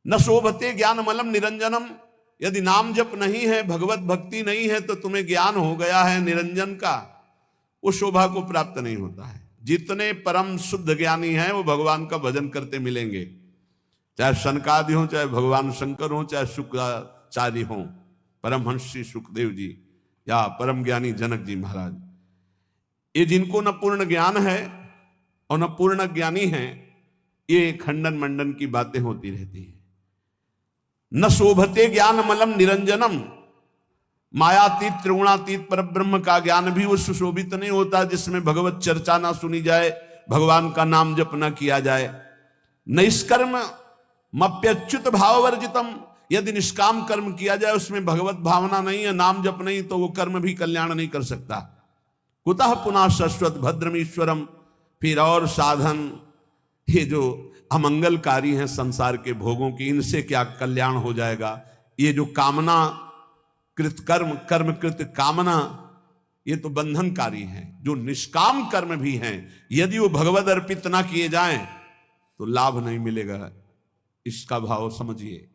न शोभते ज्ञान मलम निरंजनम। यदि नाम जप नहीं है, भगवत भक्ति नहीं है, तो तुम्हें ज्ञान हो गया है निरंजन का, वो शोभा को प्राप्त नहीं होता है। जितने परम शुद्ध ज्ञानी हैं वो भगवान का भजन करते मिलेंगे, चाहे सनकादि हो, चाहे भगवान शंकर हो, चाहे शुक्राचार्य हो, परमहंस श्री सुखदेव जी या परम ज्ञानी जनक जी महाराज। ये जिनको न पूर्ण ज्ञान है और न पूर्ण ज्ञानी है, ये खंडन मंडन की बातें होती रहती हैं। न शोभते ज्ञान मलम निरंजनम। मायातीत त्रिगुणातीत पर ब्रह्म का ज्ञान भी वो सुशोभित नहीं होता जिसमें भगवत चर्चा ना सुनी जाए, भगवान का नाम जप न किया जाए। निष्कर्म मप्यच्युत भाव वर्जितम। यदि निष्काम कर्म किया जाए, उसमें भगवत भावना नहीं है, नाम जप नहीं, तो वो कर्म भी कल्याण नहीं कर सकता। कुतः पुनः शाश्वत भद्रमीश्वरम। फिर और साधन ये जो अमंगलकारी हैं संसार के भोगों की, इनसे क्या कल्याण हो जाएगा। ये जो कामना कृत कर्म, कर्म कृत कामना, ये तो बंधनकारी हैं। जो निष्काम कर्म भी हैं, यदि वो भगवद अर्पित ना किए जाएं तो लाभ नहीं मिलेगा। इसका भाव समझिए।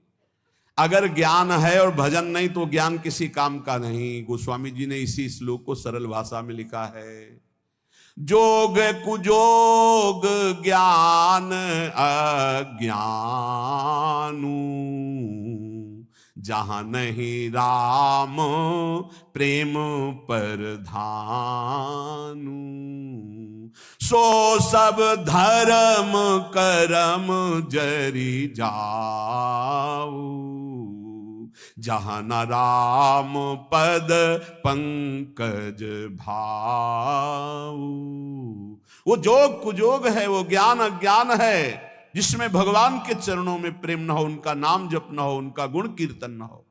अगर ज्ञान है और भजन नहीं तो ज्ञान किसी काम का नहीं। गोस्वामी जी ने इसी श्लोक को सरल भाषा में लिखा है, जोग कुजोग ज्ञान अज्ञानू, जहां नहीं राम प्रेम परधानु, सो सब धर्म करम जरी जाऊ, जहां न राम पद पंकज भाऊ। वो जोग कुजोग है, वो ज्ञान अज्ञान है जिसमें भगवान के चरणों में प्रेम न हो, उनका नाम जप न हो, उनका गुण कीर्तन न हो।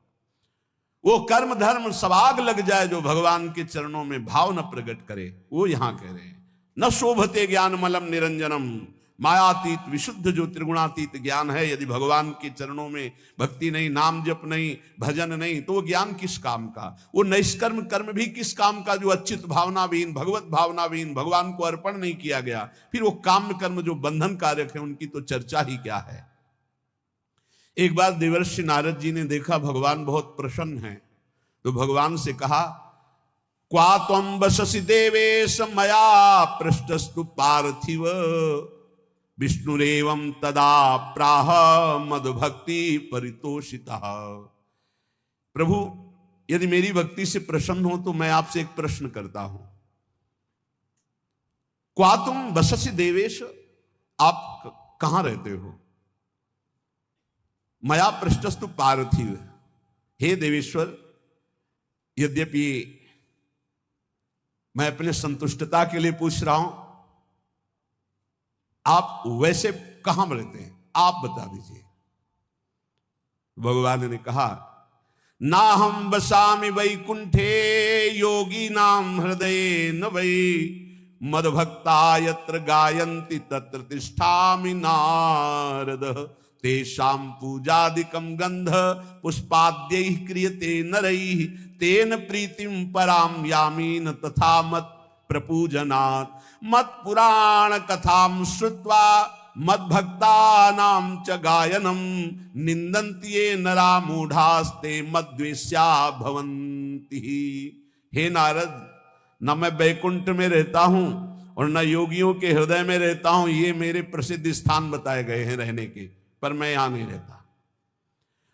वो कर्म धर्म सवाग लग जाए जो भगवान के चरणों में भाव न प्रकट करे, वो यहां कह रहे हैं। न शोभते ज्ञान मलम निरंजनम। मायातीत विशुद्ध जो त्रिगुणातीत ज्ञान है, यदि भगवान के चरणों में भक्ति नहीं, नाम जप नहीं, भजन नहीं, तो वो ज्ञान किस काम का। वो नैष्कर्म कर्म भी किस काम का जो अच्युत भावनाविहीन, भगवत भावनाविहीन, भगवान को अर्पण नहीं किया गया। फिर वो काम कर्म जो बंधन कारक है, उनकी तो चर्चा ही क्या है। एक बार देवर्षि नारद जी ने देखा भगवान बहुत प्रसन्न है, तो भगवान से कहा, क्वा त्वं वससि देवेश मया पृष्ठस्तु पार्थिव, विष्णुरेवं तदा प्राह मद्भक्ति परितोषितः। प्रभु, यदि मेरी भक्ति से प्रसन्न हो तो मैं आपसे एक प्रश्न करता हूं। क्वा तुम वससि देवेश, आप कहां रहते हो? मया पृष्ठस्तु पार्थिव, हे देवेश्वर, यद्यपि मैं अपने संतुष्टता के लिए पूछ रहा हूं, आप वैसे कहां रहते हैं, आप बता दीजिए। भगवान ने कहा, ना हम बसामि वैकुंठे योगी नाम हृदय न वै, मद्भक्ता यत्र गायन्ति तत्र तिष्ठामि नारद, तेषां पूजादिकं गंध पुष्पाद्यैः क्रियते नरैः, तेन प्रीतिं परां यामि न तथा मत् प्रपूजनात्, मत् पुराण कथां श्रुत्वा मद्भक्तानां च गायनं, निन्दन्ति ये नरा मूढ़ास्ते मद्वेष्या भवन्ति। हे नारद, न मैं बैकुंठ में रहता हूं और न योगियों के हृदय में रहता हूं। ये मेरे प्रसिद्ध स्थान बताए गए हैं रहने के, पर मैं यहां नहीं रहता।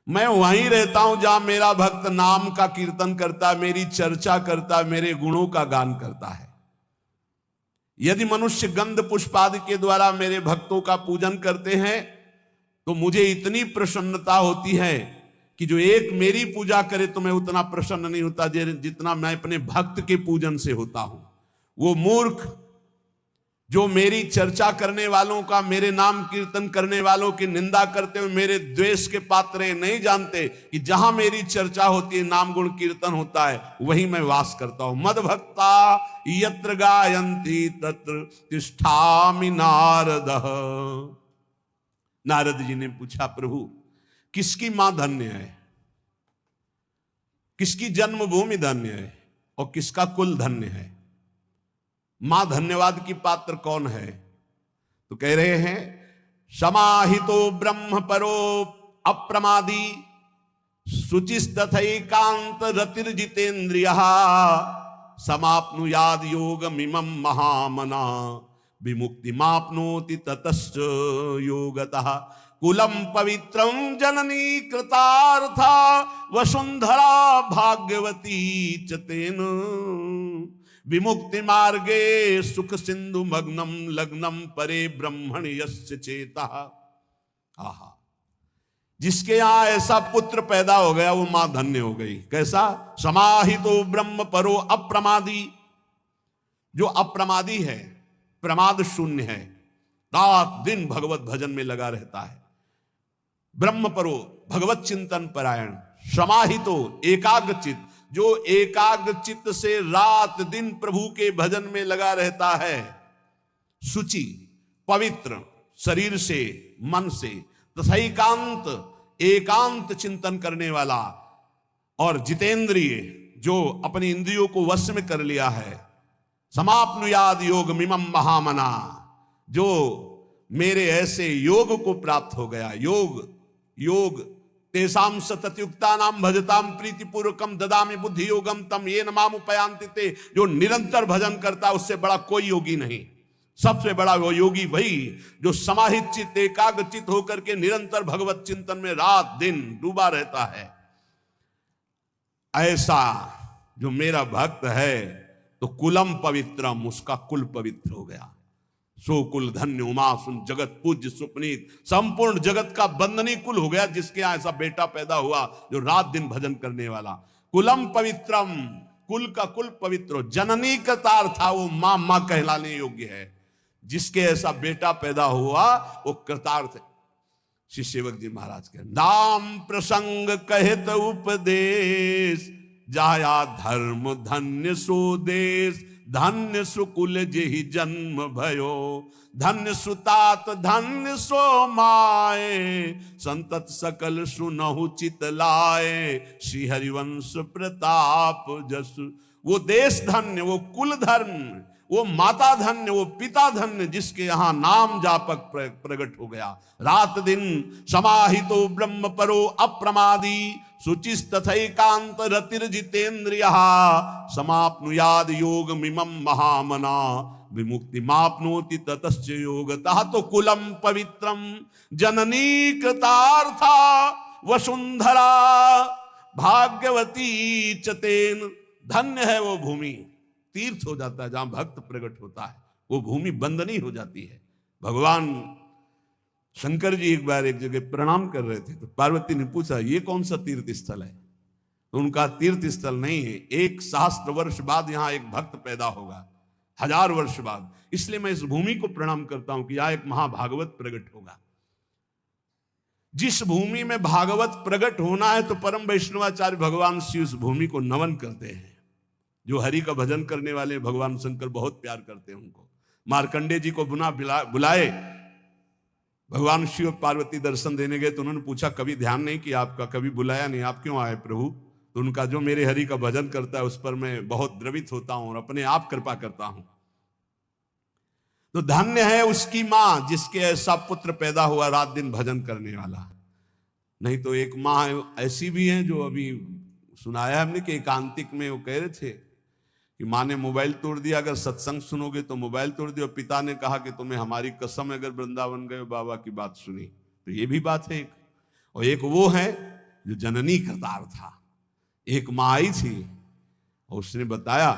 मैं वहीं रहता हूं जहां मेरा भक्त नाम का कीर्तन करता, मेरी चर्चा करता, मेरे गुणों का गान करता है। यदि मनुष्य गंध पुष्पादि के द्वारा मेरे भक्तों का पूजन करते हैं तो मुझे इतनी प्रसन्नता होती है कि जो एक मेरी पूजा करे तो मैं उतना प्रसन्न नहीं होता जितना मैं अपने भक्त के पूजन से होता हूं। वो मूर्ख जो मेरी चर्चा करने वालों का, मेरे नाम कीर्तन करने वालों की निंदा करते हुए मेरे द्वेष के पात्र नहीं जानते कि जहां मेरी चर्चा होती है, नाम गुण कीर्तन होता है, वहीं मैं वास करता हूं। मद्भक्ता यत्र गायन्ति तत्र तिष्ठामि नारद। नारद जी ने पूछा, प्रभु किसकी मां धन्य है, किसकी जन्मभूमि धन्य है और किसका कुल धन्य है? मां धन्यवाद की पात्र कौन है? तो कह रहे हैं, समाहितो ब्रह्म परो अप्रमादी शुचिस्तथैकांत रतिर्जितेन्द्रियः समाप्नुयाद योगमिमं महामना विमुक्तिमाप्नोति ततश्च योगतः कुलम पवित्रं जननी कृतार्था वसुंधरा भाग्यवती च तेन विमुक्ति मार्गे सुख सिंधु मग्नम लग्नम परे ब्रह्मण यस्य चेतः। आहा, जिसके यहां ऐसा पुत्र पैदा हो गया वो मां धन्य हो गई। कैसा? समाहितो ब्रह्म परो अप्रमादी, जो अप्रमादी है, प्रमाद शून्य है, रात दिन भगवत भजन में लगा रहता है। ब्रह्म परो भगवत चिंतन परायण, समाहितो एकाग्रचित, जो एकाग्रचित से रात दिन प्रभु के भजन में लगा रहता है। शुचि पवित्र शरीर से मन से, तथा एकांत चिंतन करने वाला, और जितेंद्रिय जो अपनी इंद्रियों को वश में कर लिया है। समाप्नुयाद योग मिमम महामना, जो मेरे ऐसे योग को प्राप्त हो गया। योग तेसाम सततयुक्ता नाम भजताम प्रीतिपूर्वकम ददामि बुद्धि योगम तम ये नमाम उपयांति ते। जो निरंतर भजन करता उससे बड़ा कोई योगी नहीं। सबसे बड़ा वो योगी वही जो समाहित चित्त एकाग्र चित्त होकर के निरंतर भगवत चिंतन में रात दिन डूबा रहता है। ऐसा जो मेरा भक्त है तो कुलम पवित्रम, उसका कुल पवित्र हो गया। सो कुल धन्य उमासुन जगत पूज्य सुपनीत, संपूर्ण जगत का बंदनी कुल हो गया जिसके यहां ऐसा बेटा पैदा हुआ जो रात दिन भजन करने वाला। कुलम पवित्रम, कुल का कुल पवित्र। जननी कृतार्थ था, वो मां कहलाने योग्य है। जिसके ऐसा बेटा पैदा हुआ वो कृतार्थ है। श्री सेवक जी महाराज के नाम प्रसंग कहत उपदेश, जाया धर्म धन्य सो देश। धन्य सुकुल जेहि जन्म भयो, धन्य सुतात धन्य सो माए। संतत सकल सुनहु चित लाए, श्री हरिवंश प्रताप जस। वो देश धन्य, वो कुल धर्म, वो माता धन्य, वो पिता धन्य, जिसके यहां नाम जापक प्रकट हो गया। रात दिन समाहितो ब्रह्म परो अप्रमादी, शुचिस्तथैकांत रतिर्जितेन्द्रियः समाप्नुयाद योग मिमम महामना विमुक्ति माप्नोति ततश्च योगतः। तो कुलम पवित्रम जननी कृतार्था वसुंधरा भाग्यवती च तेन। धन्य है वो भूमि, तीर्थ हो जाता है जहां भक्त प्रकट होता है, वो भूमि बंदनी हो जाती है। भगवान शंकर जी एक बार एक जगह प्रणाम कर रहे थे तो पार्वती ने पूछा ये कौन सा तीर्थ स्थल है? तो उनका तीर्थ स्थल नहीं है, 1 सहस्त्र वर्ष बाद यहां एक भक्त पैदा होगा, 1000 वर्ष बाद। इसलिए मैं इस भूमि को प्रणाम करता हूं कि यहां एक महाभागवत प्रकट होगा। जिस भूमि में भागवत प्रकट होना है तो परम वैष्णवाचार्य भगवान श्री उस भूमि को नमन करते हैं। जो हरि का भजन करने वाले भगवान शंकर बहुत प्यार करते हैं उनको। मार्कंडे जी को बुलाए, भगवान शिव पार्वती दर्शन देने गए तो उन्होंने पूछा कभी ध्यान नहीं किया आपका, कभी बुलाया नहीं, आप क्यों आए प्रभु? तो उनका जो मेरे हरि का भजन करता है उस पर मैं बहुत द्रवित होता हूं और अपने आप कृपा करता हूं। तो धन्य है उसकी मां जिसके ऐसा पुत्र पैदा हुआ रात दिन भजन करने वाला। नहीं तो एक मां ऐसी भी है जो अभी सुनाया हमने कि एकांतिक में वो कह रहे थे कि माँ ने मोबाइल तोड़ दिया, अगर सत्संग सुनोगे तो मोबाइल तोड़ दिया। पिता ने कहा कि तुम्हें हमारी कसम अगर वृंदावन गए बाबा की बात सुनी। तो ये भी बात है एक। और एक वो है जो जननी करतार था। एक माँ आई थी और उसने बताया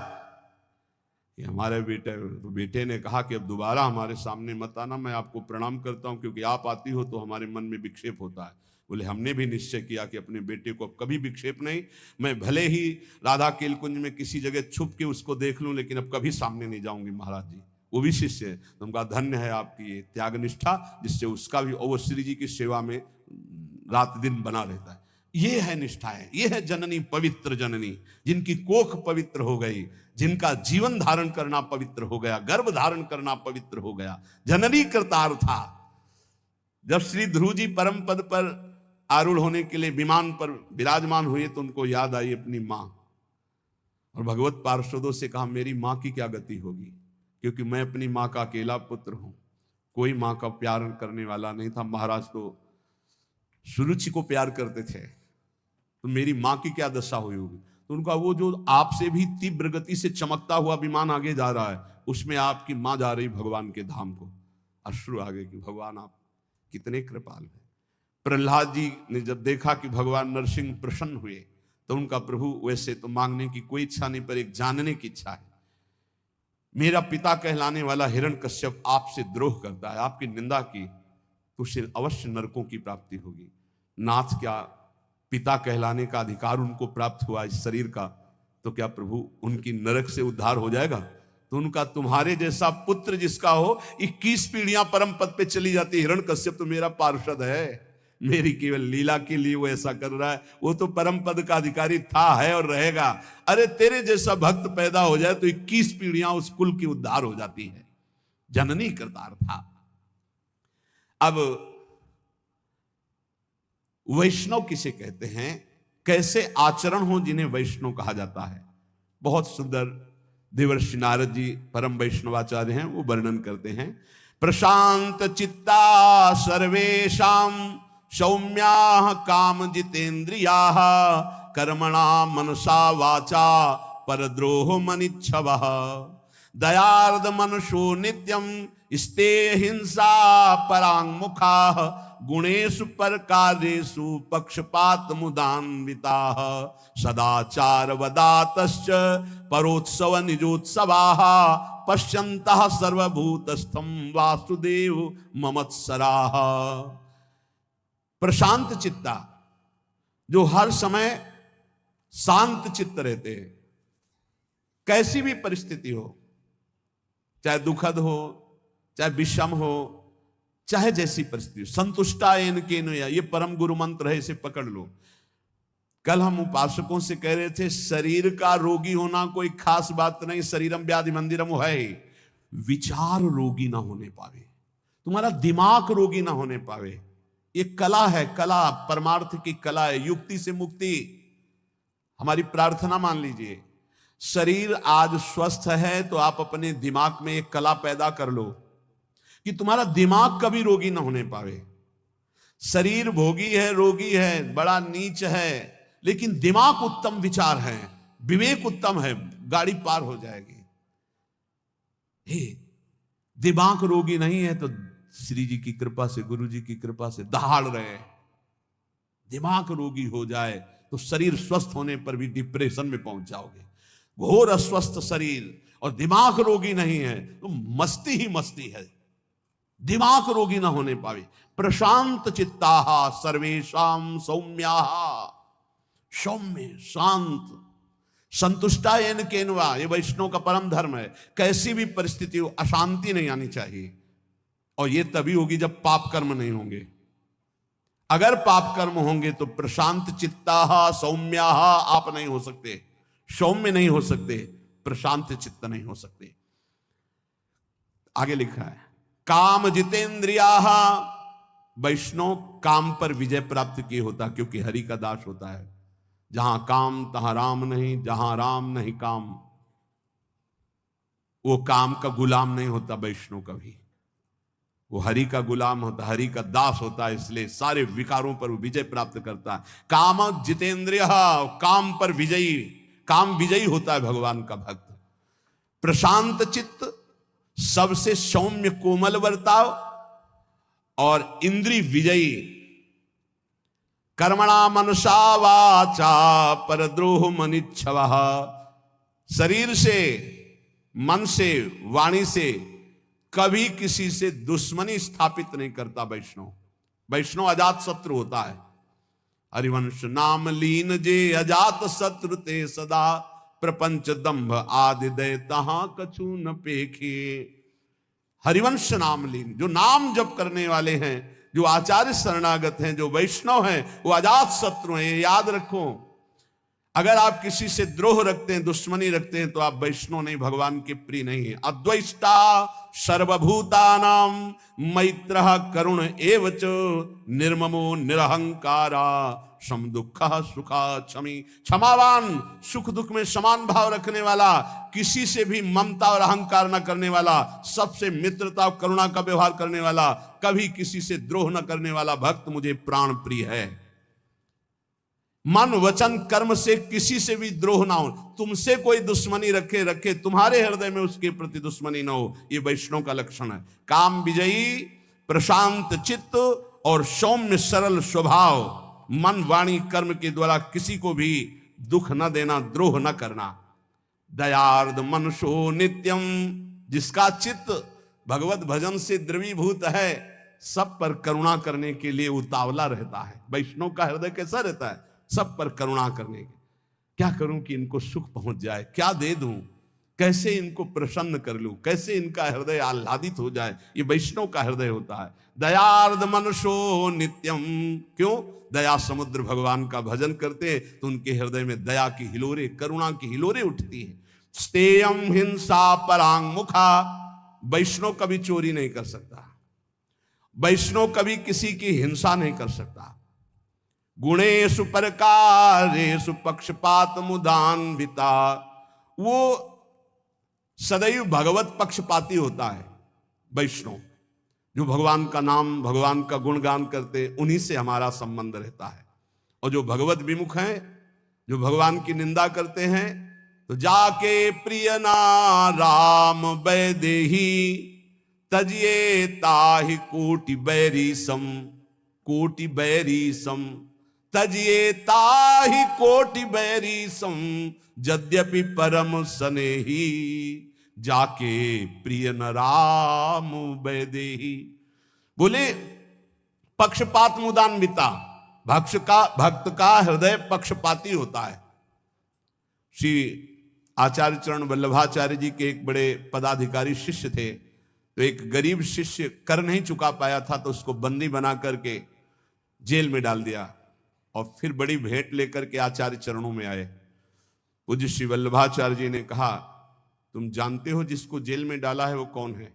कि हमारे बेटे ने कहा कि अब दोबारा हमारे सामने मत आना, मैं आपको प्रणाम करता हूं क्योंकि आप आती हो तो हमारे मन में विक्षेप होता है। बोले हमने भी निश्चय किया कि अपने बेटे को अब कभी विक्षेप नहीं, मैं भले ही राधा केलकुंज में किसी जगह छुप के उसको देख लूं लेकिन अब कभी सामने नहीं जाऊंगी महाराज जी। वो भी शिष्य है। तो उनका धन्य है आपकी ये त्याग निष्ठा जिससे उसका भी और श्री जी की सेवा में रात दिन बना रहता है। ये है निष्ठाएं, ये है जननी, पवित्र जननी, जिनकी कोख पवित्र हो गई, जिनका जीवन धारण करना पवित्र हो गया, गर्भ धारण करना पवित्र हो गया। जननी करतार था। जब श्री ध्रुव जी परम पद पर आरूढ़ होने के लिए विमान पर विराजमान हुए तो उनको याद आई अपनी मां और भगवत पार्षदों से कहा मेरी मां की क्या गति होगी, क्योंकि मैं अपनी मां का अकेला पुत्र हूं, कोई मां का प्यार करने वाला नहीं था। महाराज तो सुरुचि को प्यार करते थे तो मेरी माँ की क्या दशा हुई होगी। तो उनका वो जो आपसे भी तीव्र गति से चमकता हुआ विमान आगे जा रहा है, उसमें आपकी माँ जा रही भगवान के धाम को। अश्रु आ गए कि भगवान आप कितने कृपाल हैं। प्रहलाद जी ने जब देखा कि भगवान नरसिंह प्रसन्न हुए तो उनका प्रभु वैसे तो मांगने की कोई इच्छा नहीं, पर एक जानने की इच्छा है। मेरा पिता कहलाने वाला हिरण्यकश्यप आपसे द्रोह करता है, आपकी निंदा की तो उसे अवश्य नरकों की प्राप्ति होगी। नाथ, क्या पिता कहलाने का अधिकार उनको प्राप्त हुआ इस शरीर का, तो क्या प्रभु उनकी नरक से उद्धार हो जाएगा? तो उनका तुम्हारे जैसा पुत्र जिसका हो 21 पीढ़ियां परम पद पे चली जाती। हिरण्यकश्यप तो मेरा पार्षद है, मेरी केवल लीला के लिए वो ऐसा कर रहा है, वो तो परम पद का अधिकारी था, है और रहेगा। अरे तेरे जैसा भक्त पैदा हो जाए तो 21 पीढ़ियां उस कुल की उद्धार हो जाती है। जननी करतार था। अब वैष्णव किसे कहते हैं, कैसे आचरण हो जिन्हें वैष्णव कहा जाता है, बहुत सुंदर देवर्षि नारद जी परम वैष्णवाचार्य हैं, वो वर्णन करते हैं। प्रशांत चित्ता सर्वेषां सौम्या काम जितेन्द्रिया कर्मणा मनसा वाचा परद्रोह मनिच्छवः दयार्द मनुषो नित्यम स्ते हिंसा परांगमुखा गुणेषु परकार्येषु पक्षपात मुदान्विताः सदाचार वदातश्च परोत्सव निजोत्सवाः पश्यन्तः सर्वभूतस्थं वासुदेव ममत्सराः। प्रशांत चित्ता, जो हर समय शांत चित्त रहते हैं, कैसी भी परिस्थिति हो, चाहे दुखद हो, चाहे विषम हो, चाहे जैसी परिस्थिति, संतुष्टायन केनया, ये परम गुरु मंत्र है, इसे पकड़ लो। कल हम उपासकों से कह रहे थे, शरीर का रोगी होना कोई खास बात नहीं, शरीरम व्याधि मंदिरम है। विचार रोगी ना होने पावे, तुम्हारा दिमाग रोगी ना होने पावे, ये कला है, कला परमार्थ की कला है, युक्ति से मुक्ति। हमारी प्रार्थना मान लीजिए, शरीर आज स्वस्थ है तो आप अपने दिमाग में एक कला पैदा कर लो कि तुम्हारा दिमाग कभी रोगी ना होने पावे। शरीर भोगी है, रोगी है, बड़ा नीच है, लेकिन दिमाग उत्तम विचार है, विवेक उत्तम है, गाड़ी पार हो जाएगी। हे, दिमाग रोगी नहीं है तो श्री जी की कृपा से, गुरु जी की कृपा से दहाड़ रहे। दिमाग रोगी हो जाए तो शरीर स्वस्थ होने पर भी डिप्रेशन में पहुंच जाओगे। घोर अस्वस्थ शरीर और दिमाग रोगी नहीं है तो मस्ती ही मस्ती है, दिमाग रोगी ना होने पावे। प्रशांत चित्ताः सर्वेषां सौम्याः, सौम्य शांत, संतुष्टायन केनवा, ये वैष्णव का परम धर्म है। कैसी भी परिस्थिति हो, अशांति नहीं आनी चाहिए, और ये तभी होगी जब पाप कर्म नहीं होंगे। अगर पाप कर्म होंगे तो प्रशांत चित्ताः सौम्याः आप नहीं हो सकते, सौम्य नहीं हो सकते, प्रशांत चित्त नहीं हो सकते। आगे लिखा है काम जितेंद्रियाः, वैष्णव काम पर विजय प्राप्त किए होता, क्योंकि हरि का दास होता है। जहां काम तहां राम नहीं, जहां राम नहीं काम। वो काम का गुलाम नहीं होता वैष्णव कभी, वो हरि का गुलाम होता, हरि का दास होता है, इसलिए सारे विकारों पर वो विजय प्राप्त करता है। काम जितेंद्रिय, काम पर विजयी, काम विजयी होता है भगवान का भक्त। प्रशांत चित्त, सबसे सौम्य कोमल बर्ताव और इंद्रिय विजयी। कर्मणा मनुषा वाचा परद्रोह मनिच्छवः, शरीर से, मन से, वाणी से कभी किसी से दुश्मनी स्थापित नहीं करता वैष्णव। वैष्णव अजात शत्रु होता है। हरिवंश नाम लीन जे अजात शत्रु ते सदा, प्रपंच दंभ आदि दय तहां कछु न पेखे। हरिवंश नाम लीन, जो नाम जप करने वाले हैं, जो आचार्य शरणागत हैं, जो वैष्णव हैं, वो अजात शत्रु हैं, ये याद रखो। अगर आप किसी से द्रोह रखते हैं, दुश्मनी रखते हैं, तो आप वैष्णव नहीं, भगवान के प्रिय नहीं है। अद्वैष्टा सर्वभूतानां मैत्रः करुण एवच निर्ममो निरहंकारा सम दुख सुखा क्षमी। क्षमावान, सुख दुख में समान भाव रखने वाला, किसी से भी ममता और अहंकार न करने वाला, सबसे मित्रता और करुणा का व्यवहार करने वाला, कभी किसी से द्रोह न करने वाला भक्त मुझे प्राण प्रिय है। मन वचन कर्म से किसी से भी द्रोह ना हो। तुमसे कोई दुश्मनी रखे, तुम्हारे हृदय में उसके प्रति दुश्मनी ना हो। ये वैष्णव का लक्षण है। काम विजयी, प्रशांत चित्त और सौम्य सरल स्वभाव, मन वाणी कर्म के द्वारा किसी को भी दुख न देना, द्रोह न करना। दयार्द मनसो नित्यम, जिसका चित्त भगवत भजन से द्रवीभूत है, सब पर करुणा करने के लिए उतावला रहता है। वैष्णव का हृदय कैसा रहता है? सब पर करुणा करने के। क्या करूं कि इनको सुख पहुंच जाए, क्या दे दूं, कैसे इनको प्रसन्न कर लूं, कैसे इनका हृदय आह्लादित हो जाए। ये वैष्णव का हृदय होता है। दयार्द मनसो नित्यम, क्यों? दया समुद्र भगवान का भजन करते हैं तो उनके हृदय में दया की हिलोरे, करुणा की हिलोरे उठती है। स्तेयम हिंसा परांग मुखा, वैष्णव कभी चोरी नहीं कर सकता, वैष्णव कभी किसी की हिंसा नहीं कर सकता। गुणेषु परकारेषु पक्षपात मुदान्विता, वो सदैव भगवत पक्षपाती होता है वैष्णव। जो भगवान का नाम, भगवान का गुणगान करते, उन्हीं से हमारा संबंध रहता है। और जो भगवत विमुख हैं, जो भगवान की निंदा करते हैं, तो जाके प्रिय ना राम वैदेही तजिए ताहि कोटि बैरी सम, कोटि बैरी सम तजिए ताहि कोटि बैरी सम, यद्यपि परम सनेही जाके प्रिय न राम वैदेही। बोले पक्षपात मुदान्विता, भक्त का हृदय पक्षपाती होता है। श्री आचार्य चरण वल्लभाचार्य जी के एक बड़े पदाधिकारी शिष्य थे। तो एक गरीब शिष्य कर नहीं चुका पाया था, तो उसको बंदी बना करके जेल में डाल दिया और फिर बड़ी भेंट लेकर के आचार्य चरणों में आए। पूज्य श्री वल्लभाचार्य जी ने कहा, तुम जानते हो जिसको जेल में डाला है वो कौन है?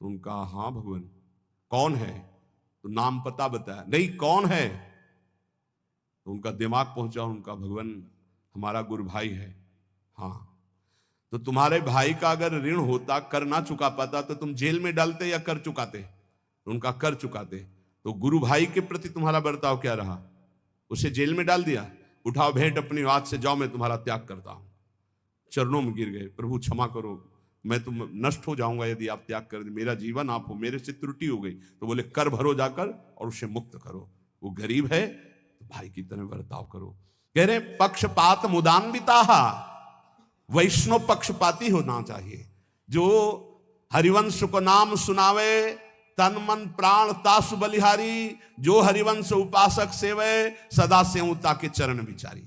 तो उनका हाँ भगवान। कौन है? तो नाम पता बताया। नहीं, कौन है? तो उनका दिमाग पहुंचा, उनका भगवान हमारा गुरु भाई है। हाँ, तो तुम्हारे भाई का अगर ऋण होता, कर ना चुका पाता, तो तुम जेल में डालते या कर चुकाते? तो उनका कर चुकाते। तो गुरु भाई के प्रति तुम्हारा बर्ताव क्या रहा? उसे जेल में डाल दिया। उठाओ भेंट अपनी, हाथ से जाओ, मैं तुम्हारा त्याग करता हूं। चरणों में गिर गए, प्रभु क्षमा करो, मैं तुम नष्ट हो जाऊंगा यदि आप त्याग कर दे, मेरा जीवन आप हो, मेरे से त्रुटि हो गई। तो बोले कर भरो जाकर और उसे मुक्त करो। वो गरीब है तो भाई की तरह बर्ताव करो। कह रहे पक्षपात मुदान्विता, वैष्णव पक्षपाती होना चाहिए। जो हरिवंश को नाम सुनावे, तन मन प्राण तासु बलिहारी, जो हरिवंश उपासक सेवे, सदा सेवता के चरण विचारी।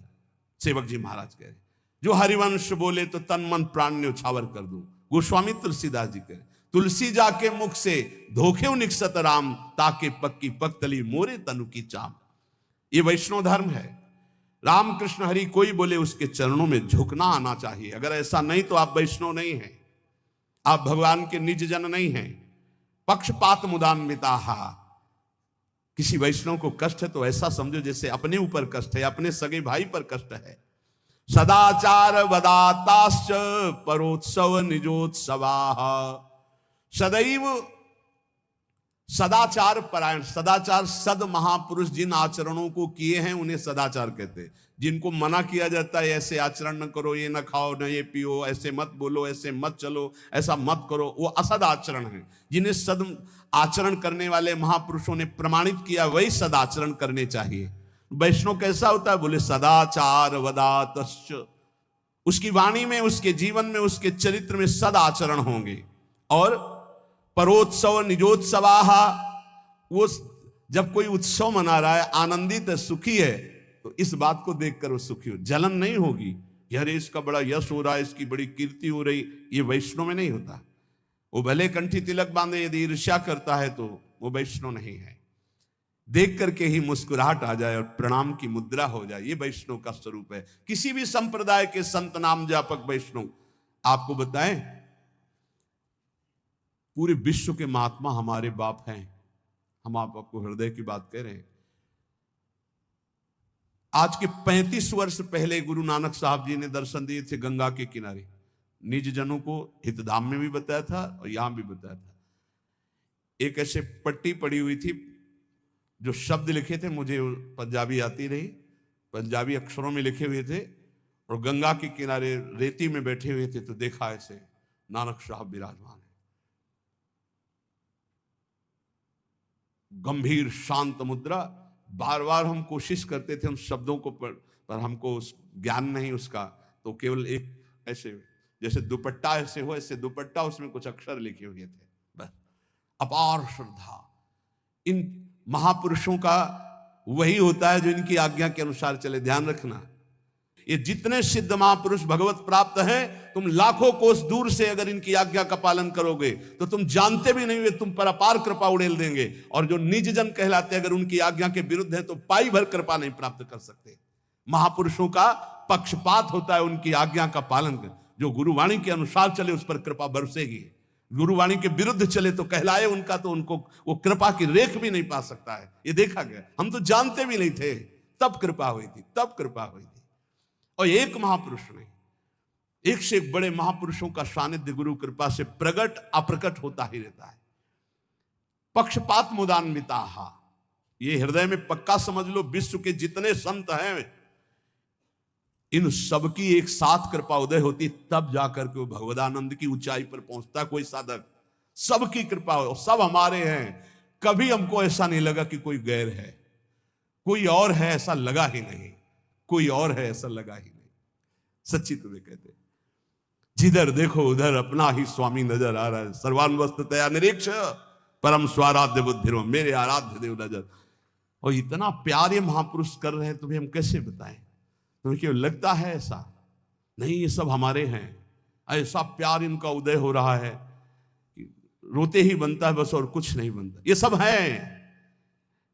सेवक जी महाराज कह रहे, जो हरिवंश बोले तो तन मन प्राण ने उछावर कर दूं। गोस्वामी तुलसीदास जी कह रहे, तुलसी जाके मुख से धोखे निकसत राम, ताके पक्की पक्तली मोरे तनु की चाम। ये वैष्णव धर्म है। राम कृष्ण हरि कोई बोले उसके चरणों में झुकना आना चाहिए। अगर ऐसा नहीं तो आप वैष्णव नहीं हैं, आप भगवान के निज जन नहीं हैं। पक्षपात मुदान्विता, किसी वैष्णव को कष्ट है तो ऐसा समझो जैसे अपने ऊपर कष्ट है, अपने सगे भाई पर कष्ट है। सदाचार वदाताश्च परोत्सव निजोत्सवा, सदैव सदाचार परायण। सदाचार, सद महापुरुष जिन आचरणों को किए हैं उन्हें सदाचार कहते हैं। जिनको मना किया जाता है ऐसे आचरण न करो, ये न खाओ, न ये पियो, ऐसे मत बोलो, ऐसे मत चलो, ऐसा मत करो, वो असद आचरण है। जिन्हें सद आचरण करने वाले महापुरुषों ने प्रमाणित किया, वही सदाचरण करने चाहिए। वैष्णव कैसा होता है? बोले सदाचार वदातश्च, उसकी वाणी में, उसके जीवन में, उसके चरित्र में सदाचरण होंगे। और परोत्सव निजोत्सवाहा, वो जब कोई उत्सव मना रहा है, आनंदित है, सुखी है, तो इस बात को देखकर वो सुखी हो, जलन नहीं होगी। यार इसका बड़ा यश हो रहा है, इसकी बड़ी कीर्ति हो रही, ये वैष्णव में नहीं होता। वो भले कंठी तिलक बांधे, यदि ईर्ष्या करता है तो वो वैष्णव नहीं है। देख करके ही मुस्कुराहट आ जाए और प्रणाम की मुद्रा हो जाए। ये वैष्णव का स्वरूप है। किसी भी संप्रदाय के संत नाम जापक वैष्णव आपको बताएं, पूरे विश्व के महात्मा हमारे बाप हैं। हम आपको हृदय की बात कह रहे हैं। आज के 35 वर्ष पहले गुरु नानक साहब जी ने दर्शन दिए थे गंगा के किनारे। निज जनों को हितधाम में भी बताया था और यहां भी बताया था। एक ऐसे पट्टी पड़ी हुई थी, जो शब्द लिखे थे, मुझे पंजाबी आती रही, पंजाबी अक्षरों में लिखे हुए थे, और गंगा के किनारे रेती में बैठे हुए थे। तो देखा ऐसे नानक साहब विराजमान है, गंभीर शांत मुद्रा। बार बार हम कोशिश करते थे उन शब्दों को पर हमको उस ज्ञान नहीं उसका, तो केवल एक ऐसे जैसे दुपट्टा ऐसे हो, ऐसे दुपट्टा, उसमें कुछ अक्षर लिखे हुए थे बस। अपार श्रद्धा। इन महापुरुषों का वही होता है जो इनकी आज्ञा के अनुसार चले। ध्यान रखना, ये जितने सिद्ध महापुरुष भगवत प्राप्त हैं, तुम लाखों कोस दूर से अगर इनकी आज्ञा का पालन करोगे तो तुम जानते भी नहीं, वे तुम पर अपार कृपा उड़ेल देंगे। और जो निज जन कहलाते अगर उनकी आज्ञा के विरुद्ध है तो पाई भर कृपा नहीं प्राप्त कर सकते। महापुरुषों का पक्षपात होता है, उनकी आज्ञा का पालन कर। जो गुरुवाणी के अनुसार चले उस पर कृपा बरसेगी, गुरुवाणी के विरुद्ध चले तो कहलाए उनका, तो उनको वो कृपा की रेख भी नहीं पा सकता है। ये देखा गया, हम तो जानते भी नहीं थे, तब कृपा हुई थी, तब कृपा हुई थी। और एक महापुरुष ने, एक से एक बड़े महापुरुषों का सानिध्य गुरु कृपा से प्रकट अप्रकट होता ही रहता है। पक्षपात मुदान्विता, ये हृदय में पक्का समझ लो। विश्व के जितने संत हैं, इन सबकी एक साथ कृपा उदय होती, तब जाकर के वो भगवदानंद की ऊंचाई पर पहुंचता कोई साधक। सबकी कृपा हो, सब हमारे हैं। कभी हमको ऐसा नहीं लगा कि कोई गैर है, कोई और है, ऐसा लगा ही नहीं। कोई और है ऐसा लगा ही नहीं। सच्ची तुम्हें कहते, जिधर देखो उधर अपना ही स्वामी नजर आ रहा है। सर्वान्वस्ततया निरीक्ष परम स्वाराध्य बुद्धि, मेरे आराध्य देव नजर। और इतना प्यार ये महापुरुष कर रहे हैं, तुम्हें हम कैसे बताएं? तुम्हें क्यों लगता है ऐसा? नहीं, ये सब हमारे हैं। ऐसा प्यार इनका उदय हो रहा है कि रोते ही बनता है बस, और कुछ नहीं बनता। ये सब हैं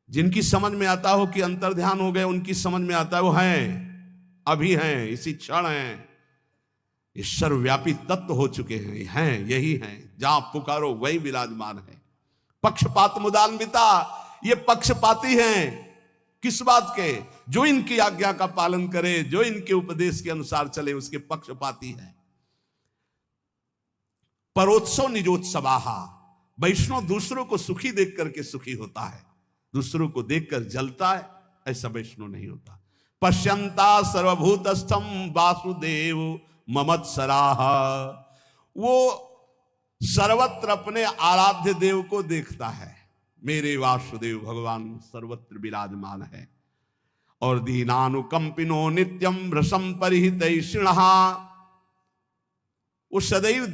जिनकी समझ में आता हो कि अंतर्ध्यान हो गए, उनकी समझ में आता है वो हैं, अभी हैं, इसी क्षण हैं। ये सर्वव्यापी तत्व हो चुके हैं, यही हैं, जहां पुकारो वही विराजमान है। पक्षपात मुदान्विता, ये पक्षपाती हैं। किस बात के? जो इनकी आज्ञा का पालन करे, जो इनके उपदेश के अनुसार चले, उसके पक्षपाती हैं। परोत्सव निजोत्सवाहा, वैष्णव दूसरों को सुखी देख करके सुखी होता है, दूसरों को देखकर जलता है, ऐसा वैष्णव नहीं होता। पश्यंता सर्वभूतस्थम वासुदेव ममत्सराः, वो सर्वत्र अपने आराध्य देव को देखता है। मेरे वासुदेव भगवान सर्वत्र विराजमान है। और दीनानुकंपिनो नित्यम रसम परिहितैषिणः, वो सदैव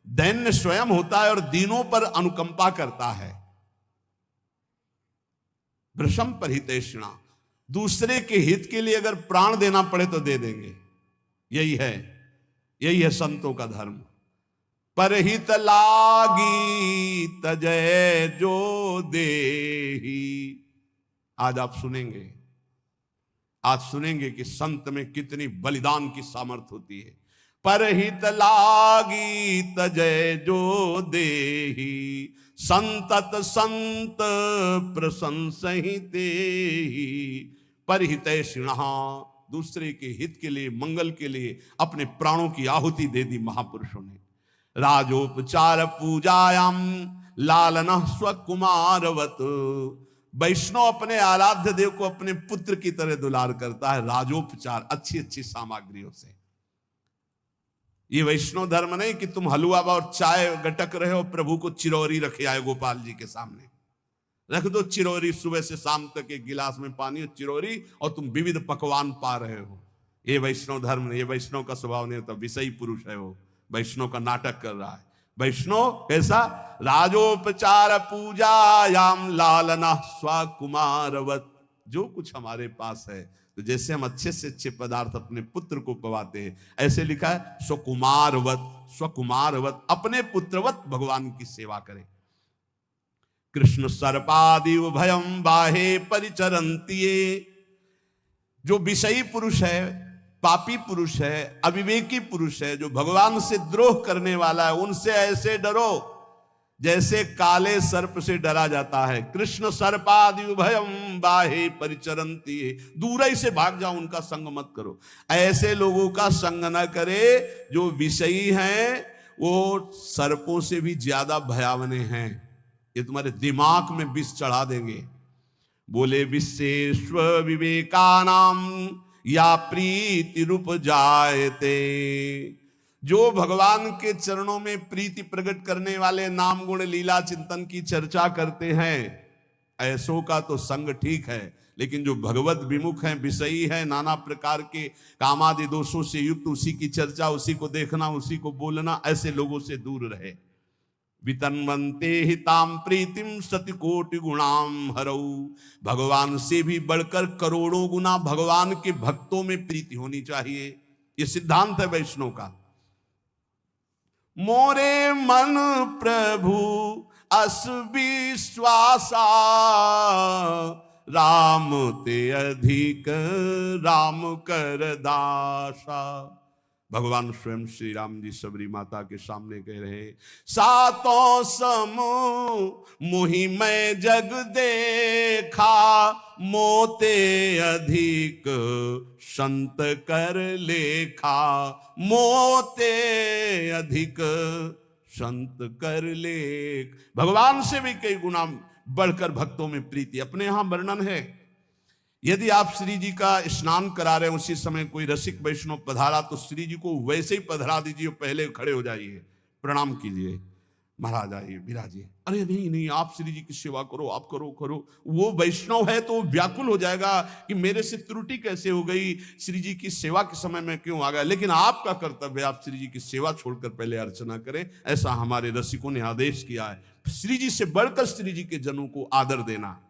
दैन्य स्वयं होता है और दीनों पर अनुकंपा करता है। भ्रशम परिहितैषिणः, दूसरे के हित के लिए अगर प्राण देना पड़े तो दे देंगे। यही है संतों का धर्म। परहित लागी तजय जो देही। आज आप सुनेंगे कि संत में कितनी बलिदान की सामर्थ होती है। परहित लागी तजय जो देही, संतत संत प्रशंसहिते। परिहितैषिणः, दूसरे के हित के लिए, मंगल के लिए अपने प्राणों की आहुति दे दी महापुरुषों ने। राजोपचार पूजायाम लालना स्वकुमारवत, वैष्णव अपने आराध्य देव को अपने पुत्र की तरह दुलार करता है। राजोपचार, अच्छी अच्छी सामग्रियों से। ये वैष्णव धर्म नहीं कि तुम हलवा और चाय गटक रहे हो, प्रभु को चिरौरी रखे आए गोपाल जी के सामने। रख दो चिरौरी, सुबह से शाम तक एक गिलास में पानी और चिरौरी, और तुम विविध पकवान पा रहे हो। ये वैष्णव धर्म नहीं, ये वैष्णव का स्वभाव नहीं होता। विषयी पुरुष है वो, वैष्णव का नाटक कर रहा है। वैष्णव कैसा? राजोपचार पूजायाम लालना स्वकुमारवत, जो कुछ हमारे पास है, तो जैसे हम अच्छे से अच्छे पदार्थ अपने पुत्र को पवाते हैं, ऐसे लिखा है स्वकुमारवत, स्वकुमारवत, अपने पुत्रवत भगवान की सेवा करें। कृष्ण सर्पादि उभयम बाहे परिचरन्ति। जो विषयी पुरुष है, पापी पुरुष है, अविवेकी पुरुष है, जो भगवान से द्रोह करने वाला है, उनसे ऐसे डरो जैसे काले सर्प से डरा जाता है। कृष्ण सर्पादि उभयम बाहे परिचरन्ति, दूर ही से भाग जाओ, उनका संग मत करो। ऐसे लोगों का संग न करे जो विषयी हैं, वो सर्पों से भी ज्यादा भयावने हैं। ये तुम्हारे दिमाग में विष चढ़ा देंगे। बोले विश्वेश्व विवेकानाम या प्रीति रूप जायते। जो भगवान के चरणों में प्रीति प्रकट करने वाले नाम गुण लीला चिंतन की चर्चा करते हैं, ऐसों का तो संग ठीक है, लेकिन जो भगवत विमुख हैं, विषयी हैं, नाना प्रकार के कामादि दोषों से युक्त, उसी की चर्चा, उसी को देखना, उसी को बोलना, ऐसे लोगों से दूर रहे। वितन्वन्ते हिताम प्रीतिम सति कोटि गुणाम हरऊ। भगवान से भी बढ़कर करोड़ों गुना भगवान के भक्तों में प्रीति होनी चाहिए। ये सिद्धांत है वैष्णव का। मोरे मन प्रभु अस विश्वासा, राम ते अधिक राम कर दासा। भगवान स्वयं श्री राम जी सबरी माता के सामने कह रहे, सातों समूह मुहि मैं जग देखा, मोते अधिक संत कर लेखा, मोते अधिक संत कर लेख। भगवान से भी कई गुना बढ़कर भक्तों में प्रीति। अपने यहां वर्णन है, यदि आप श्री जी का स्नान करा रहे हैं, उसी समय कोई रसिक वैष्णव पधारा तो श्री जी को वैसे ही पधरा दीजिए, पहले खड़े हो जाइए, प्रणाम कीजिए, महाराज आइए विराजिए। अरे नहीं नहीं, आप श्री जी की सेवा करो, आप करो करो। वो वैष्णव है तो व्याकुल हो जाएगा कि मेरे से त्रुटि कैसे हो गई, श्री जी की सेवा के समय में क्यों आ गया। लेकिन आपका कर्तव्य, आप श्री जी की सेवा छोड़कर पहले अर्चना करें। ऐसा हमारे रसिकों ने आदेश किया है। श्री जी से बढ़कर श्री जी के जनों को आदर देना,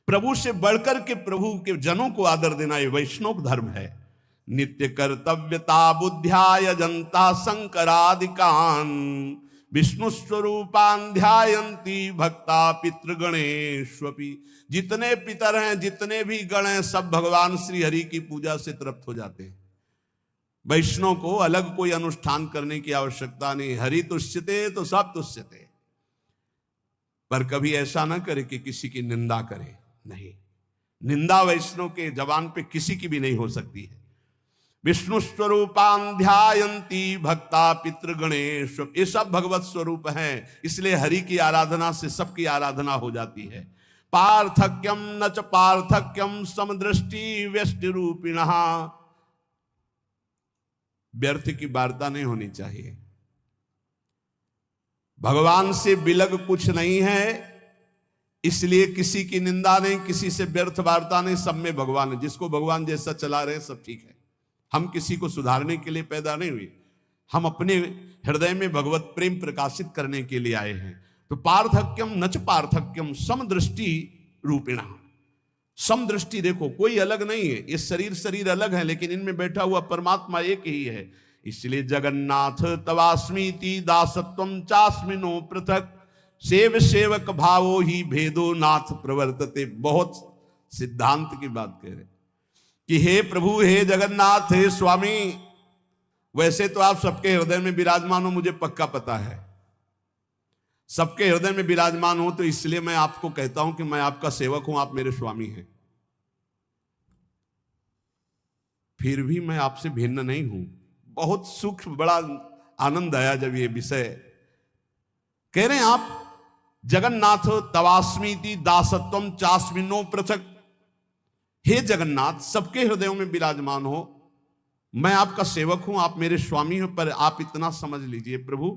प्रभु से बढ़कर के प्रभु के जनों को आदर देना, ये वैष्णव धर्म है। नित्य कर्तव्यता बुद्ध्याय जनता शंकरादिकान, विष्णु स्वरूपान ध्यायन्ति भक्ता पितृगणेष्वपि। जितने पितर हैं, जितने भी गण हैं, सब भगवान श्री हरि की पूजा से तृप्त हो जाते हैं। वैष्णव को अलग कोई अनुष्ठान करने की आवश्यकता नहीं। हरि तुष्यते तो सब तुष्यते। पर कभी ऐसा ना करे कि किसी की निंदा करे, नहीं, निंदा वैष्णव के जबान पे किसी की भी नहीं हो सकती है। विष्णु स्वरूपान ध्यायन्ति भक्ता पितृगणेश, ये सब भगवत स्वरूप हैं, इसलिए हरि की आराधना से सबकी आराधना हो जाती है। पार्थक्यम न च पार्थक्यम समदृष्टि व्यष्टि रूपिणः, व्यर्थ की वार्ता नहीं होनी चाहिए। भगवान से बिलग कुछ नहीं है, इसलिए किसी की निंदा नहीं, किसी से व्यर्थ वार्ता नहीं, सब में भगवान है। जिसको भगवान जैसा चला रहे सब ठीक है। हम किसी को सुधारने के लिए पैदा नहीं हुए, हम अपने हृदय में भगवत प्रेम प्रकाशित करने के लिए आए हैं। तो पार्थक्यम नच पार्थक्यम समदृष्टि रूपिणा, समदृष्टि देखो, कोई अलग नहीं है। ये शरीर अलग है, लेकिन इनमें बैठा हुआ परमात्मा एक ही है। इसलिए जगन्नाथ तवास्मीति दासत्वम चास्मिनो पृथक, सेव सेवक भावो ही भेदो नाथ प्रवर्तते। बहुत सिद्धांत की बात कह रहे कि हे प्रभु, हे जगन्नाथ, हे स्वामी, वैसे तो आप सबके हृदय में विराजमान हो, मुझे पक्का पता है सबके हृदय में विराजमान हो। तो इसलिए मैं आपको कहता हूं कि मैं आपका सेवक हूं, आप मेरे स्वामी हैं। फिर भी मैं आपसे भिन्न नहीं हूं। बहुत सूक्ष्म, बड़ा आनंद आया जब ये विषय कह रहे हैं आप। जगन्नाथ तवास्मीति दासत्वम चास्मिनो पृथक, हे जगन्नाथ, सबके हृदयों में विराजमान हो, मैं आपका सेवक हूं, आप मेरे स्वामी हो। पर आप इतना समझ लीजिए प्रभु,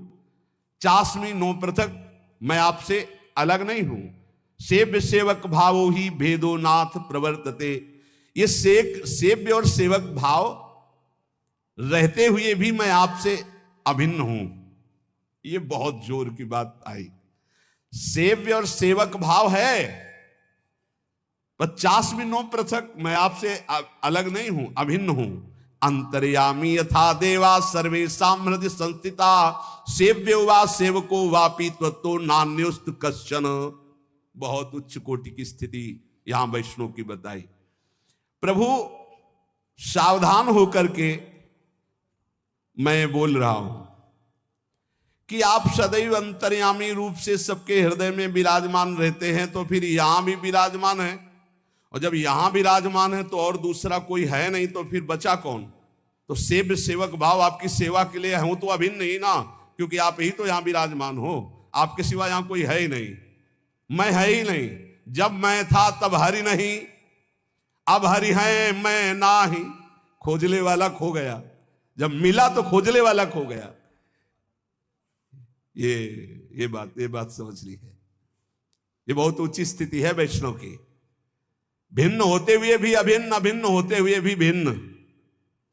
चास्मिनो पृथक, मैं आपसे अलग नहीं हूं। सेव्य सेवक भावो ही भेदो नाथ प्रवर्तते, ये सेव्य और सेवक भाव रहते हुए भी मैं आपसे अभिन्न हूं। ये बहुत जोर की बात आई। सेव्य और सेवक भाव है, 50 में 9 पृथक, मैं आपसे अलग नहीं हूं, अभिन्न हूं। अंतर्यामी यथा देवा सर्वेषां हृदि संस्थिता सेव्यो वा सेवको वापि त्वत्तो नान्योस्त कश्चन। बहुत उच्च कोटि की स्थिति यहां वैष्णव की बताई। प्रभु सावधान होकर के मैं बोल रहा हूं कि आप सदैव अंतर्यामी रूप से सबके हृदय में विराजमान रहते हैं, तो फिर यहां भी विराजमान है, और जब यहां विराजमान है तो और दूसरा कोई है नहीं, तो फिर बचा कौन? तो सेव्य सेवक भाव आपकी सेवा के लिए हूं तो अभिन्न नहीं ना, क्योंकि आप ही तो यहां विराजमान हो, आपके सिवा यहां कोई है ही नहीं, मैं है ही नहीं। जब मैं था तब हरि नहीं, अब हरि है मैं ना ही, खोजले वाला खो गया, जब मिला तो खोजले वाला खो गया। ये बात समझ ली है। ये बहुत ऊंची स्थिति है वैष्णव की, भिन्न होते हुए भी अभिन्न, अभिन्न होते हुए भी भिन्न।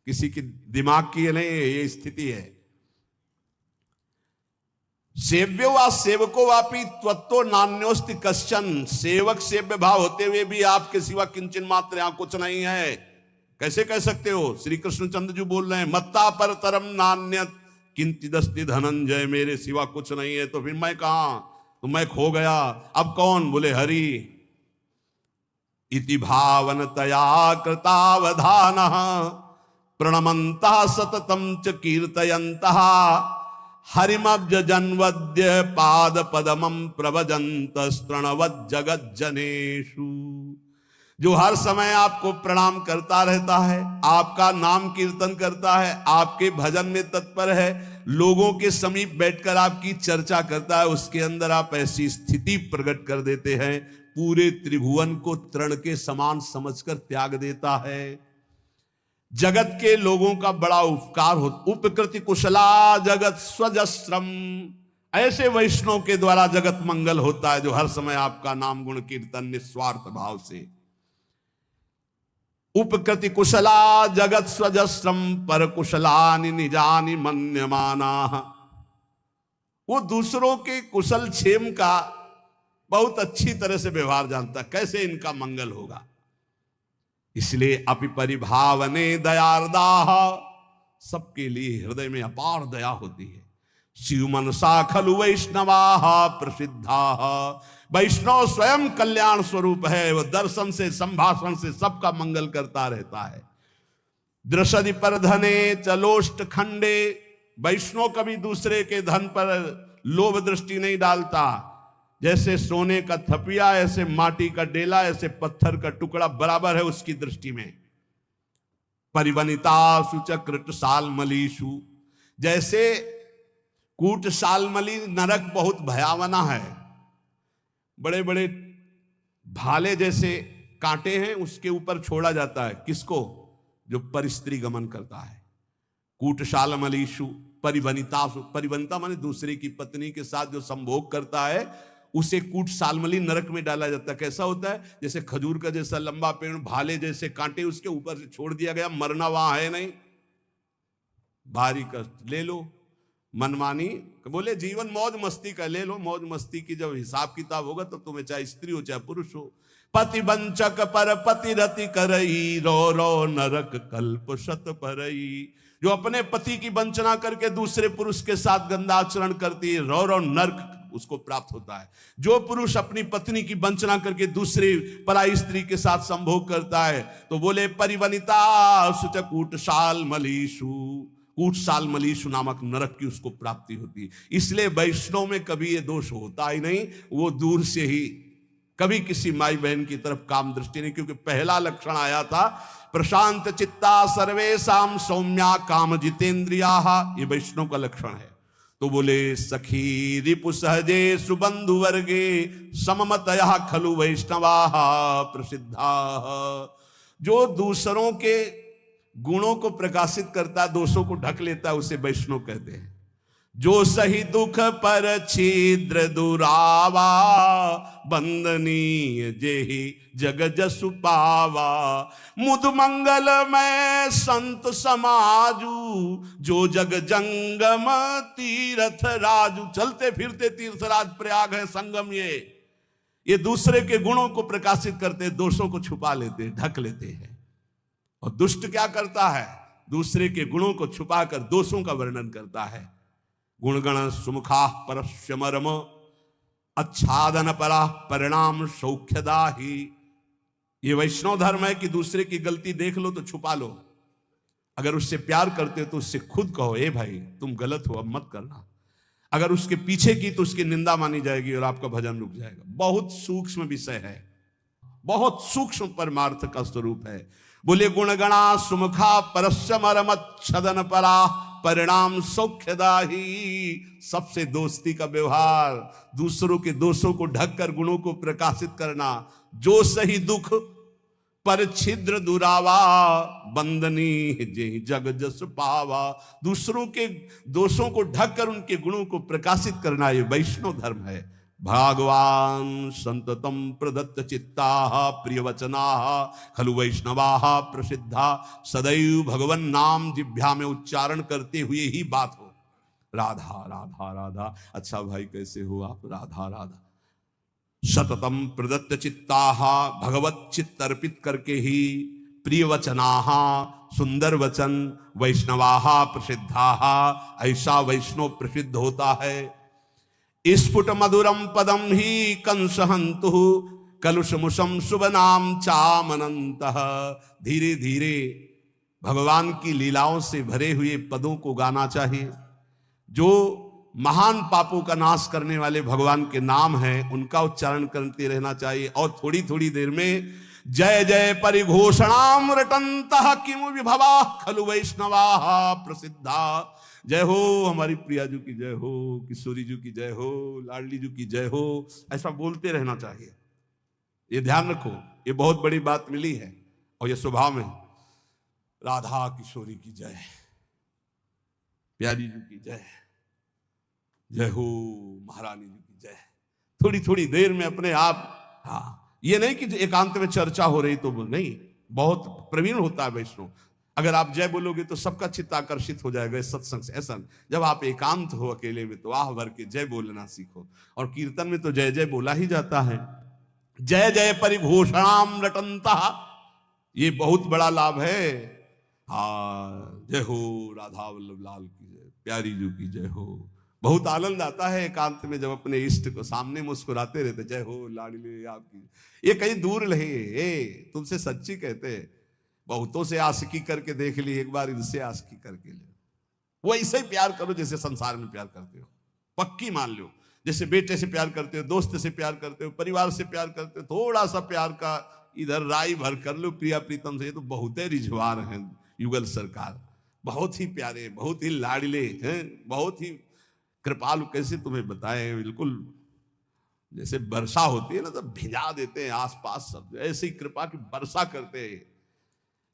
किसी की दिमाग की ये नहीं, ये स्थिति है। सेव्यो वा सेवको वापि त्वत्तो नान्योस्ति कश्चन। सेवक सेव्य भाव होते हुए भी आपके सिवा किंचन मात्र यहां कुछ नहीं है। कैसे कह सकते हो? श्री कृष्णचंद्र जी बोल रहे हैं, मत्ता पर तरम नान्यत किंचिदस्ति धनंजय, मेरे सिवा कुछ नहीं है, तो फिर मैं कहां? तो मैं खो गया, अब कौन? बोले हरि। इति भावनतया कृतावधानः प्रणमन्तः सततं च कीर्तयन्तः हरिमब्ज जन्वद्य पाद पदमं प्रभजन्त स्तृणवत् जगज्जनेषु। जो हर समय आपको प्रणाम करता रहता है, आपका नाम कीर्तन करता है, आपके भजन में तत्पर है, लोगों के समीप बैठकर आपकी चर्चा करता है, उसके अंदर आप ऐसी स्थिति प्रकट कर देते हैं, पूरे त्रिभुवन को तृण के समान समझकर त्याग देता है। जगत के लोगों का बड़ा उपकार हो, उपकृति कुशला जगत स्वजस्रम। ऐसे वैष्णव के द्वारा जगत मंगल होता है, जो हर समय आपका नाम गुण कीर्तन निस्वार्थ भाव से। उपकृति कुशला जगत स्वजस्रम पर कुशलानि निजानि मन्यमाना। वो दूसरों के कुशल क्षेम का बहुत अच्छी तरह से व्यवहार जानता, कैसे इनका मंगल होगा। इसलिए अपि परिभावने दयार्दाः, सबके लिए हृदय में अपार दया होती है। शिव मनसा खलु वैष्णवाः प्रसिद्धाः। वैष्णव स्वयं कल्याण स्वरूप है, वह दर्शन से संभाषण से सबका मंगल करता रहता है। दृषदि पर धने चलोष्ट खंडे। वैष्णव कभी दूसरे के धन पर लोभ दृष्टि नहीं डालता। जैसे सोने का थपिया, ऐसे माटी का डेला, ऐसे पत्थर का टुकड़ा बराबर है उसकी दृष्टि में। परिवनिता सुचकृत सालमलीषु। जैसे कूट सालमली नरक बहुत भयावना है, बड़े बड़े भाले जैसे कांटे हैं, उसके ऊपर छोड़ा जाता है किसको? जो परिस्त्री गमन करता है। कूट सालमलीषु परिवनितासु। परिवनिता माने दूसरे की पत्नी के साथ जो संभोग करता है, उसे कूट सालमली नरक में डाला जाता है। कैसा होता है? जैसे खजूर का जैसा लंबा पेड़, भाले जैसे कांटे उसके ऊपर से छोड़ दिया गया, मरना वहां है नहीं। भारी कष्ट ले लो, मनमानी, बोले जीवन मौज मस्ती का ले लो, मौज मस्ती की जब हिसाब किताब होगा तो तुम्हें चाहे स्त्री हो चाहे पुरुष हो। पति वंचक पर पति रति करई, रो रो नरक कल्प शत परई। जो अपने पति की वंचना करके दूसरे पुरुष के साथ गंदा आचरण करती है, रो रो नरक उसको प्राप्त होता है। जो पुरुष अपनी पत्नी की वंचना करके दूसरी पराई स्त्री के साथ संभोग करता है, तो बोले परिवनिता सुच कूट सालमलीषु। कूट सालमलीषु नामक नरक की उसको प्राप्ति होती है। इसलिए वैष्णव में कभी ये दोष होता ही नहीं, वो दूर से ही, कभी किसी माई बहन की तरफ काम दृष्टि नहीं। क्योंकि पहला लक्षण आया था प्रशांत चित्ता सर्वेषां सौम्या काम जितेंद्रियाः, ये वैष्णव का लक्षण है। तो बोले सखी रिपु सहजे सुबंधु वर्गे सममतया खलु वैष्णवाः प्रसिद्धाः। जो दूसरों के गुणों को प्रकाशित करता, दोषों को ढक लेता, उसे वैष्णव कहते हैं। जो सही दुख पर छिद्र दुरावा, बंदनीय जेहि जग जसु पावा। मुद मंगल में संत समाजू, जो जग जंगम तीर्थ राजू। चलते फिरते तीर्थराज प्रयाग है, संगम ये दूसरे के गुणों को प्रकाशित करते, दोषों को छुपा लेते, ढक लेते हैं। और दुष्ट क्या करता है? दूसरे के गुणों को छुपाकर दोषों का वर्णन करता है। गुणगण सुमुखा परस्यमरम अच्छादन परा परिणाम सौख्यदा ही। ये वैष्णव धर्म है कि दूसरे की गलती देख लो तो छुपा लो। अगर उससे प्यार करते हो तो उससे खुद कहो, ए भाई तुम गलत हो, अब मत करना। अगर उसके पीछे की तो उसकी निंदा मानी जाएगी और आपका भजन रुक जाएगा। बहुत सूक्ष्म विषय है, बहुत सूक्ष्म परमार्थ का स्वरूप है। बोले गुणगणा सुमुखा परस्यमरमच्छदन परा परिणाम सौख्यदा ही। सबसे दोस्ती का व्यवहार, दूसरों के दोषों को ढककर गुणों को प्रकाशित करना। जो सही दुख पर छिद्र दुरावा बंदनी जे जग जस पावा। दूसरों के दोषों को ढककर उनके गुणों को प्रकाशित करना ये वैष्णव धर्म है। भगवान संततम प्रदत्त चित्ता प्रियवचना खलु वैष्णवा प्रसिद्धा। सदैव भगवन नाम जिह्वा में उच्चारण करते हुए ही बात हो। राधा राधा राधा। अच्छा भाई कैसे हो आप? राधा राधा। सततम प्रदत्त चित्ता भगवत चित्त अर्पित करके ही प्रिय वचना सुंदर वचन वैष्णवा प्रसिद्धा। ऐसा वैष्णव प्रसिद्ध होता है। स्फुट मधुरम पदम ही कंसहंतु कलुषमुषम शुभ नाम चामनंत। धीरे धीरे भगवान की लीलाओं से भरे हुए पदों को गाना चाहिए। जो महान पापों का नाश करने वाले भगवान के नाम हैं उनका उच्चारण करते रहना चाहिए। और थोड़ी थोड़ी देर में जय जय परिघोषणाम रटंतः किमु विभवा खलु वैष्णवा प्रसिद्धा। जय हो हमारी प्रिया जी की जय हो, किशोरी जी की जय हो, लाडली जी की जय हो, ऐसा बोलते रहना चाहिए। ये ध्यान रखो, ये बहुत बड़ी बात मिली है और ये स्वभाव में। राधा किशोरी की जय, प्यारी जी की जय, जय हो महारानी जी की जय। थोड़ी थोड़ी देर में अपने आप, हाँ, ये नहीं कि एकांत में चर्चा हो रही तो नहीं, बहुत प्रवीण होता है वैष्णव। अगर आप जय बोलोगे तो सबका चित्त आकर्षित हो जाएगा इस सत्संग से। ऐसा जब आप एकांत हो अकेले में तो आह भर के जय बोलना सीखो। और कीर्तन में तो जय जय बोला ही जाता है। जय जय परिघोषणाम रटंता, ये बहुत बड़ा लाभ है। हाँ, जय हो राधा वल्लभ लाल की जय, प्यारी जी की जय हो। बहुत आनंद आता है एकांत में जब अपने इष्ट को सामने मुस्कुराते रहते, जय हो लाडली आपकी। ये कहीं दूर नहीं, तुमसे सच्ची कहते हैं। बहुतों से आशिकी करके देख ली, एक बार इनसे आशिकी करके ले। वो ऐसे ही प्यार करो जैसे संसार में प्यार करते हो, पक्की मान लो। जैसे बेटे से प्यार करते हो, दोस्त से प्यार करते हो, परिवार से प्यार करते हो, थोड़ा सा प्यार का इधर राई भर कर लो प्रिया प्रीतम से। ये तो बहुत ही रिझवान हैं युगल सरकार, बहुत ही प्यारे, बहुत ही लाडले हैं, बहुत ही कृपालु। कैसे तुम्हें बताएं, बिल्कुल जैसे वर्षा होती है ना, तो भिजा देते हैं आसपास सब, ऐसे ही कृपा की वर्षा करते हैं।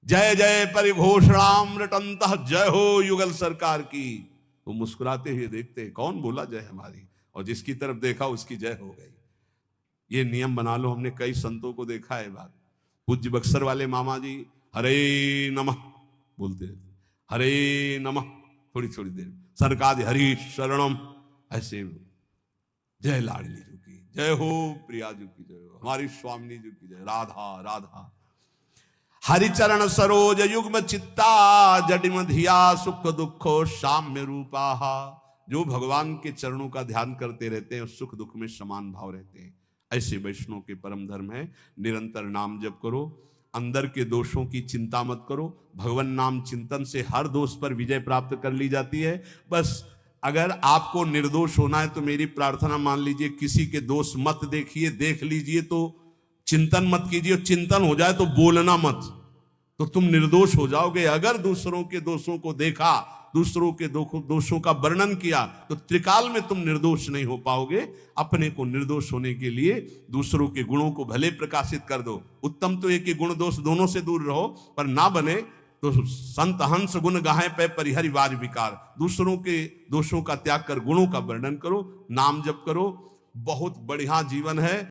जय जय परिघोषणाम रटंतः, जय हो युगल सरकार की। वो मुस्कुराते हुए देखते हैं कौन बोला जय हमारी, और जिसकी तरफ देखा उसकी जय हो गई। ये नियम बना लो। हमने कई संतों को देखा है बात। पूज्य बक्सर वाले मामा जी हरे नमः बोलते रहते, हरे नमः, थोड़ी थोड़ी देर सरकार हरि शरणम, ऐसे जय लाडली जी की जय हो, प्रिया जी की जय हो, हमारी स्वामिनी जी की जय। राधा राधा। हरिचरण सरोज युग्म चित्ता जडिम धिया सुख दुखो साम्य रूपा। जो भगवान के चरणों का ध्यान करते रहते हैं सुख दुख में समान भाव रहते हैं। ऐसे वैष्णव के परम धर्म है। निरंतर नाम जप करो, अंदर के दोषों की चिंता मत करो। भगवान नाम चिंतन से हर दोष पर विजय प्राप्त कर ली जाती है। बस अगर आपको निर्दोष होना है तो मेरी प्रार्थना मान लीजिए, किसी के दोष मत देखिए, देख लीजिए तो चिंतन मत कीजिए। चिंतन हो जाए तो बोलना मत, तो तुम निर्दोष हो जाओगे। अगर दूसरों के दोषों को देखा, दूसरों के दोषों का वर्णन किया, तो त्रिकाल में तुम निर्दोष नहीं हो पाओगे। अपने को निर्दोष होने के लिए दूसरों के गुणों को भले प्रकाशित कर दो। उत्तम तो एक ही गुण दोष दोनों से दूर रहो, पर ना बने तो संत हंस गुण गाहे पे परिहरि वार विकार। दूसरों के दोषों का त्याग कर गुणों का वर्णन करो, नाम जप करो। बहुत बढ़िया जीवन है।